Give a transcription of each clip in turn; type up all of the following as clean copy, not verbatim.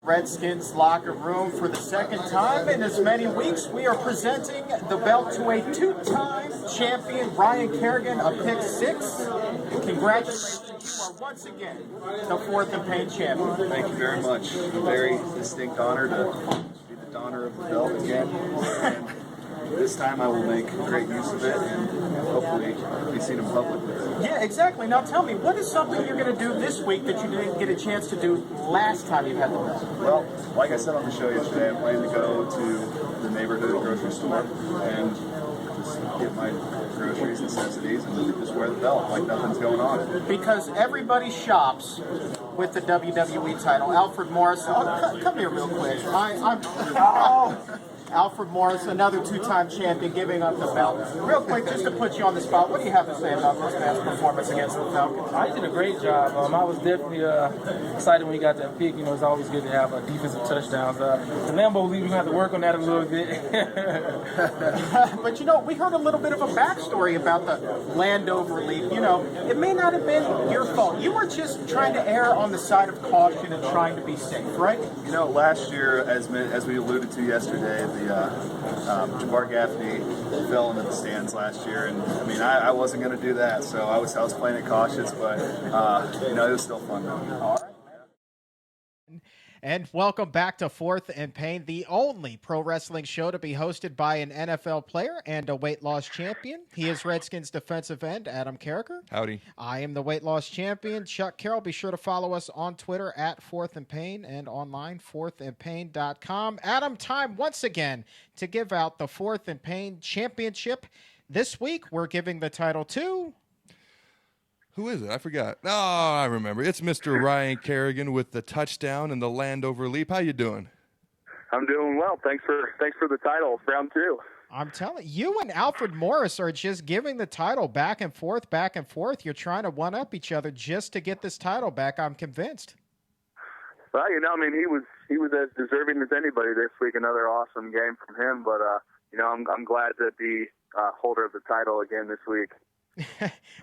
Redskins locker room for the second time in as many weeks. We are presenting the belt to a two-time champion, Ryan Kerrigan, a pick six. Congratulations, you are once again the fourth and pain champion. Thank you very much. A very distinct honor to be the donor of the belt again. And this time I will make great use of it and hopefully be seen in public with it. Yeah, exactly. Now tell me, what is something you're going to do this week that you didn't get a chance to do last time you had the belt? Well, like I said on the show yesterday, I'm planning to go to the neighborhood grocery store and just get my groceries, necessities, and just wear the belt like nothing's going on. Because everybody shops with the WWE title. Alfred Morris, come here real quick. Alfred Morris, another two-time champion, giving up the belt. Real quick, just to put you on the spot, what do you have to say about this man's performance against the Falcons? I did a great job. I was definitely excited when he got that pick. You know, it's always good to have defensive touchdowns. The Lambeau Leap, we're going to have to work on that a little bit. But, you know, we heard a little bit of a backstory about the Landover Leap. You know, it may not have been your fault. You were just trying to err on the side of caution and trying to be safe, right? You know, last year, as we alluded to yesterday, Jabar Gaffney fell into the stands last year, and I mean, I wasn't going to do that, so I was playing it cautious, but you know, it was still fun though. All right. And welcome back to Fourth and Pain, the only pro wrestling show to be hosted by an NFL player and a weight loss champion. He is Redskins defensive end, Adam Carriker. Howdy. I am the weight loss champion, Chuck Carroll. Be sure to follow us on Twitter at Fourth and Pain and online, fourthandpain.com. Adam, time once again to give out the Fourth and Pain championship. This week, we're giving the title to... Who is it? I forgot. Oh, I remember. It's Mr. Ryan Kerrigan with the touchdown and the Landover Leap. How you doing? I'm doing well. Thanks for the title, round two. I'm telling you and Alfred Morris are just giving the title back and forth, back and forth. You're trying to one-up each other just to get this title back, I'm convinced. Well, you know, I mean, he was as deserving as anybody this week. Another awesome game from him. But, you know, I'm glad to be holder of the title again this week.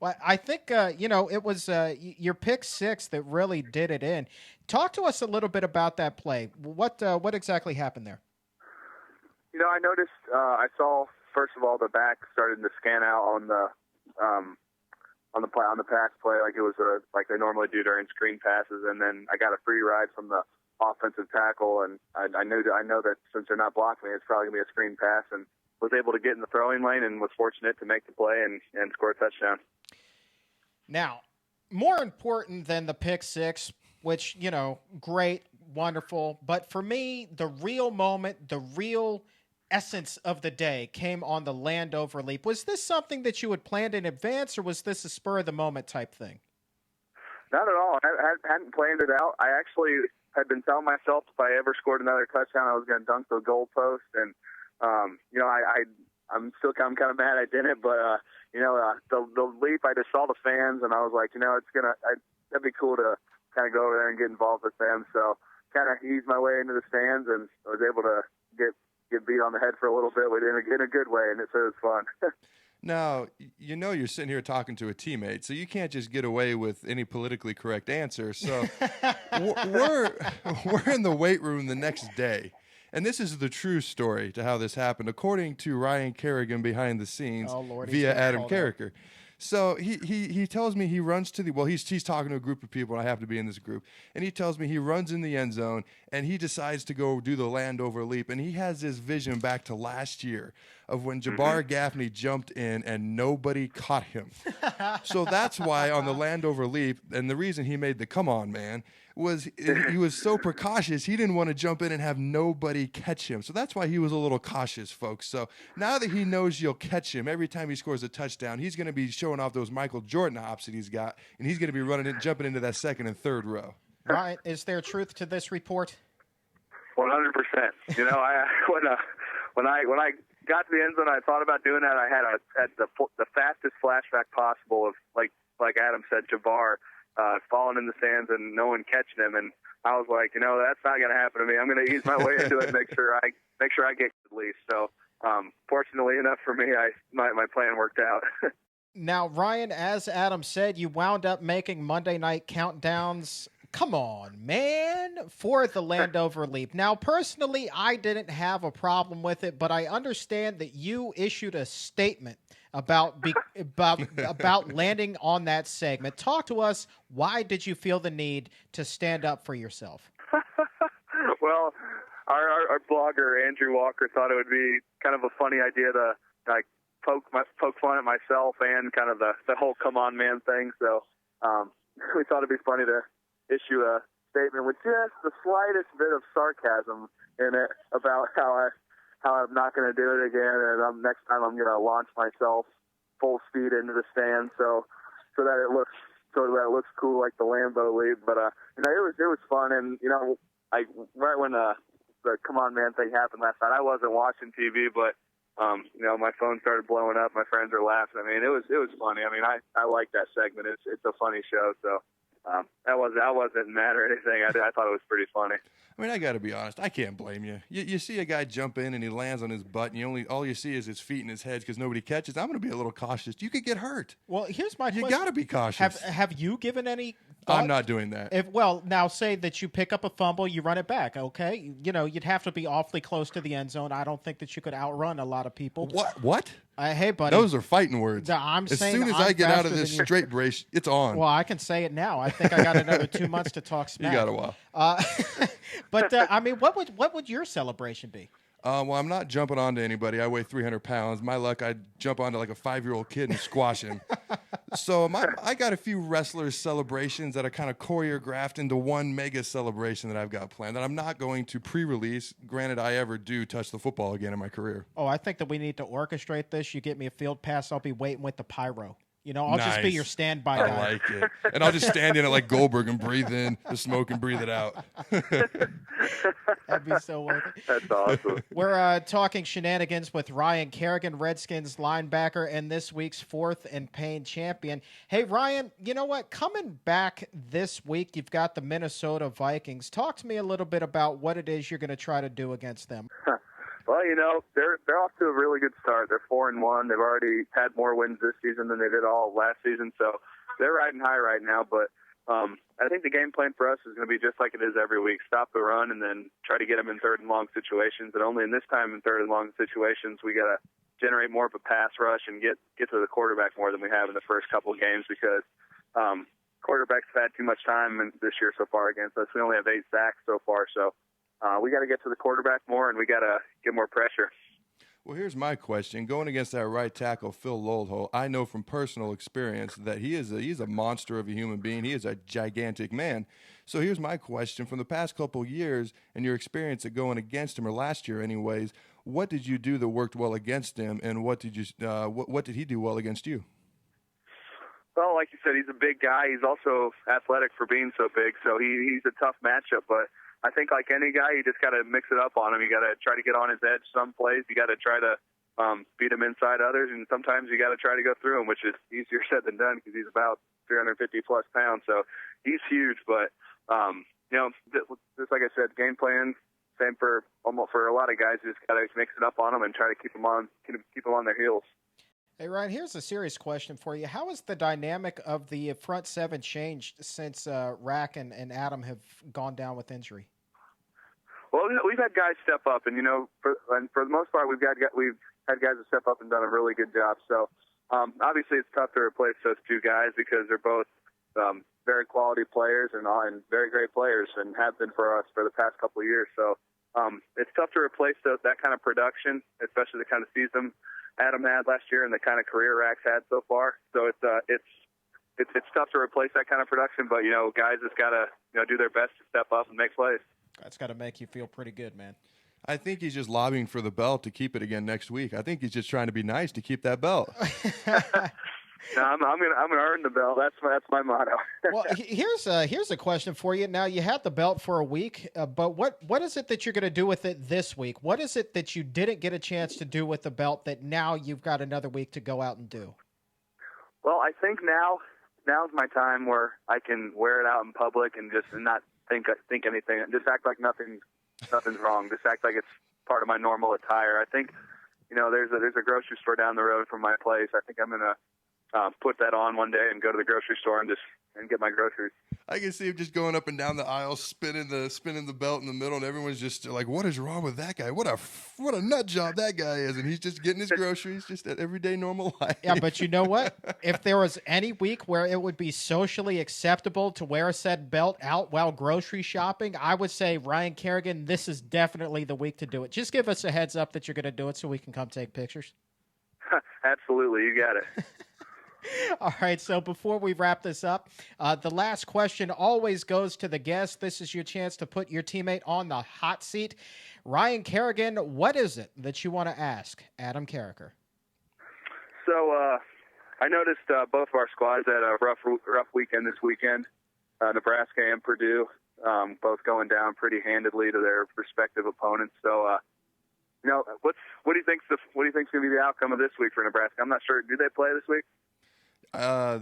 Well, I think, you know, it was your pick six that really did it in. Talk to us a little bit about that play. What exactly happened there? You know, I noticed, I saw, first of all, the back started to scan out on the pass play like it was like they normally do during screen passes, and then I got a free ride from the offensive tackle, and I know that since they're not blocking me, it's probably going to be a screen pass, and was able to get in the throwing lane and was fortunate to make the play and score a touchdown. Now, more important than the pick six, which, you know, great, wonderful, but for me, the real moment, the real essence of the day came on the Landover Leap. Was this something that you had planned in advance, or was this a spur-of-the-moment type thing? Not at all. I hadn't planned it out. I actually had been telling myself if I ever scored another touchdown, I was going to dunk the goalpost, and you know, I'm kind of mad I didn't, but you know, the leap, I just saw the fans, and I was like, you know, that'd be cool to kind of go over there and get involved with them. So kind of eased my way into the stands, and I was able to get beat on the head for a little bit, but in a good way, and it was fun. Now, you know you're sitting here talking to a teammate, so you can't just get away with any politically correct answer. So we're in the weight room the next day. And this is the true story to how this happened, according to Ryan Kerrigan behind the scenes via Adam Carriker. So he tells me he runs to he's talking to a group of people, and I have to be in this group. And he tells me he runs in the end zone, and he decides to go do the Landover Leap. And he has this vision back to last year of when Jabar Gaffney jumped in and nobody caught him. So that's why on the Landover Leap, and the reason he made the come on man, was he was so precautious, he didn't want to jump in and have nobody catch him. So that's why he was a little cautious, folks. So now that he knows you'll catch him every time he scores a touchdown, he's going to be showing off those Michael Jordan hops that he's got, and he's going to be jumping into that second and third row. Ryan, is there truth to this report? 100%. You know, when I got to the end zone, I thought about doing that. I had the fastest flashback possible of like Adam said, Jabar falling in the stands and no one catching him, and I was like, you know, that's not going to happen to me. I'm going to ease my way into it, and make sure I get at least. So, fortunately enough for me, my plan worked out. Now, Ryan, as Adam said, you wound up making Monday night countdowns Come on, man, for the Landover Leap. Now, personally, I didn't have a problem with it, but I understand that you issued a statement about landing on that segment. Talk to us. Why did you feel the need to stand up for yourself? Well, our blogger Andrew Walker thought it would be kind of a funny idea to like poke fun at myself and kind of the whole "come on, man" thing. So we thought it'd be funny to issue a statement with just the slightest bit of sarcasm in it about how I'm not going to do it again, and next time I'm going to launch myself full speed into the stand, so that it looks cool like the Lambeau Leap. But it was fun, and right when the "come on, man" thing happened last night, I wasn't watching TV, but my phone started blowing up. My friends are laughing. I mean, it was funny. I mean, I like that segment. It's a funny show, so. I wasn't mad or anything. I thought it was pretty funny. I mean, I got to be honest. I can't blame you. You see a guy jump in and he lands on his butt, and all you see is his feet and his head because nobody catches. I'm going to be a little cautious. You could get hurt. Well, here's my question. You got to be cautious. Have you given any thought? I'm not doing that. Now say that you pick up a fumble, you run it back. Okay, you'd have to be awfully close to the end zone. I don't think that you could outrun a lot of people. What? Hey, buddy. Those are fighting words. As soon as I get out of this straight brace, it's on. Well, I can say it now. I think I got another 2 months to talk smack. You got a while. But I mean, what would your celebration be? Well, I'm not jumping onto anybody. I weigh 300 pounds. My luck, I'd jump onto like a 5-year-old kid and squash him. So I got a few wrestlers' celebrations that are kind of choreographed into one mega celebration that I've got planned that I'm not going to pre-release. Granted, I ever do touch the football again in my career. Oh, I think that we need to orchestrate this. You get me a field pass. I'll be waiting with the pyro. I'll just be your standby guy. I like it. And I'll just stand in it like Goldberg and breathe in the smoke and breathe it out. That'd be so worth it. That's awesome. We're talking shenanigans with Ryan Kerrigan, Redskins linebacker, and this week's Fourth and Pain champion. Hey, Ryan, you know what? Coming back this week, you've got the Minnesota Vikings. Talk to me a little bit about what it is you're going to try to do against them. Well, they're off to a really good start. They're 4-1. They've already had more wins this season than they did all last season, so they're riding high right now. But I think the game plan for us is going to be just like it is every week: stop the run and then try to get them in third and long situations. And only in this time in third and long situations we got to generate more of a pass rush and get to the quarterback more than we have in the first couple of games because quarterbacks have had too much time this year so far against us. We only have 8 sacks so far, so. We got to get to the quarterback more, and we got to get more pressure. Well, here's my question. Going against that right tackle, Phil Loldholt, I know from personal experience that he's a monster of a human being. He is a gigantic man. So here's my question. From the past couple years and your experience at going against him, or last year anyways, what did you do that worked well against him, and what did he do well against you? Well, like you said, he's a big guy. He's also athletic for being so big, so he's a tough matchup, but I think like any guy, you just got to mix it up on him. You got to try to get on his edge some plays. You got to try to beat him inside others, and sometimes you got to try to go through him, which is easier said than done because he's about 350-plus pounds. So he's huge, but, just like I said, game plan, same for a lot of guys. You just got to mix it up on them and try to keep them on their heels. Hey, Ryan, here's a serious question for you. How has the dynamic of the front seven changed since Rack and Adam have gone down with injury? Well, we've had guys step up, and for the most part, we've had guys that step up and done a really good job. So, obviously, it's tough to replace those two guys because they're both very quality players and very great players, and have been for us for the past couple of years. So, it's tough to replace that kind of production, especially the kind of season Adam had last year and the kind of career Rack's had so far. So it's tough to replace that kind of production, but guys just gotta do their best to step up and make plays. That's got to make you feel pretty good, man. I think he's just lobbying for the belt to keep it again next week. I think he's just trying to be nice to keep that belt. No, I'm gonna earn the belt. That's my motto. Well, here's a question for you. Now, you had the belt for a week, but what is it that you're going to do with it this week? What is it that you didn't get a chance to do with the belt that now you've got another week to go out and do? Well, I think now's my time where I can wear it out in public and just not think anything. Just act like nothing's wrong. Just act like it's part of my normal attire. I think there's a grocery store down the road from my place. I think I'm gonna put that on one day and go to the grocery store and just and get my groceries. I can see him just going up and down the aisle, spinning the belt in the middle, and everyone's just like, "What is wrong with that guy? What a nut job that guy is!" And he's just getting his groceries, just at everyday normal life. Yeah, but you know what? If there was any week where it would be socially acceptable to wear said belt out while grocery shopping, I would say, Ryan Kerrigan, this is definitely the week to do it. Just give us a heads up that you're going to do it so we can come take pictures. Absolutely, you got it. All right, so before we wrap this up, the last question always goes to the guest. This is your chance to put your teammate on the hot seat. Ryan Kerrigan, what is it that you want to ask Adam Carriker? So I noticed both of our squads had a rough weekend this weekend. Nebraska and Purdue both going down pretty handedly to their respective opponents. So, what do you think's going to be the outcome of this week for Nebraska? I'm not sure. Do they play this week?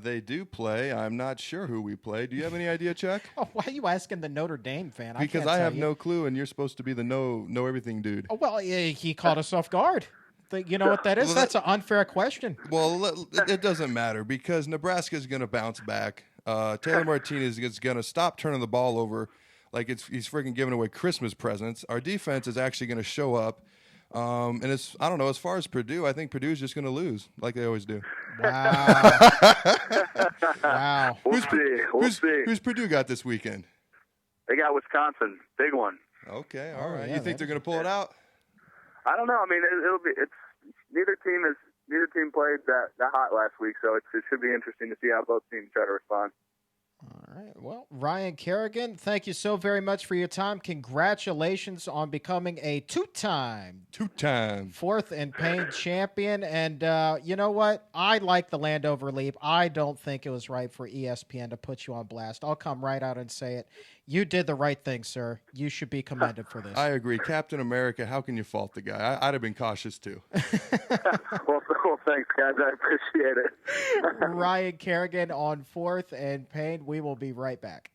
They do play. I'm not sure who we play. Do you have any idea, Chuck? Oh, why are you asking the Notre Dame fan? Because I have no clue, and you're supposed to be the know everything dude. Oh, well, he caught us off guard. You know what that is? That's an unfair question. Well, it doesn't matter because Nebraska is going to bounce back. Taylor Martinez is going to stop turning the ball over like he's freaking giving away Christmas presents. Our defense is actually going to show up. And I don't know, as far as Purdue, I think Purdue is just going to lose like they always do. Wow. Wow. We'll see. Who's Purdue got this weekend? They got Wisconsin. Big one. Okay. All right. Yeah, You think they're going to pull it out? I don't know. I mean, neither team played that hot last week, so it should be interesting to see how both teams try to respond. All right. Well, Ryan Kerrigan, thank you so very much for your time. Congratulations on becoming a two-time Fourth and Payne champion. And you know what? I like the Landover Leap. I don't think it was right for ESPN to put you on blast. I'll come right out and say it. You did the right thing, sir. You should be commended for this. I agree. Captain America, how can you fault the guy? I'd have been cautious, too. Well, thanks, guys. I appreciate it. Ryan Kerrigan on Fourth and Payne. We will be right back.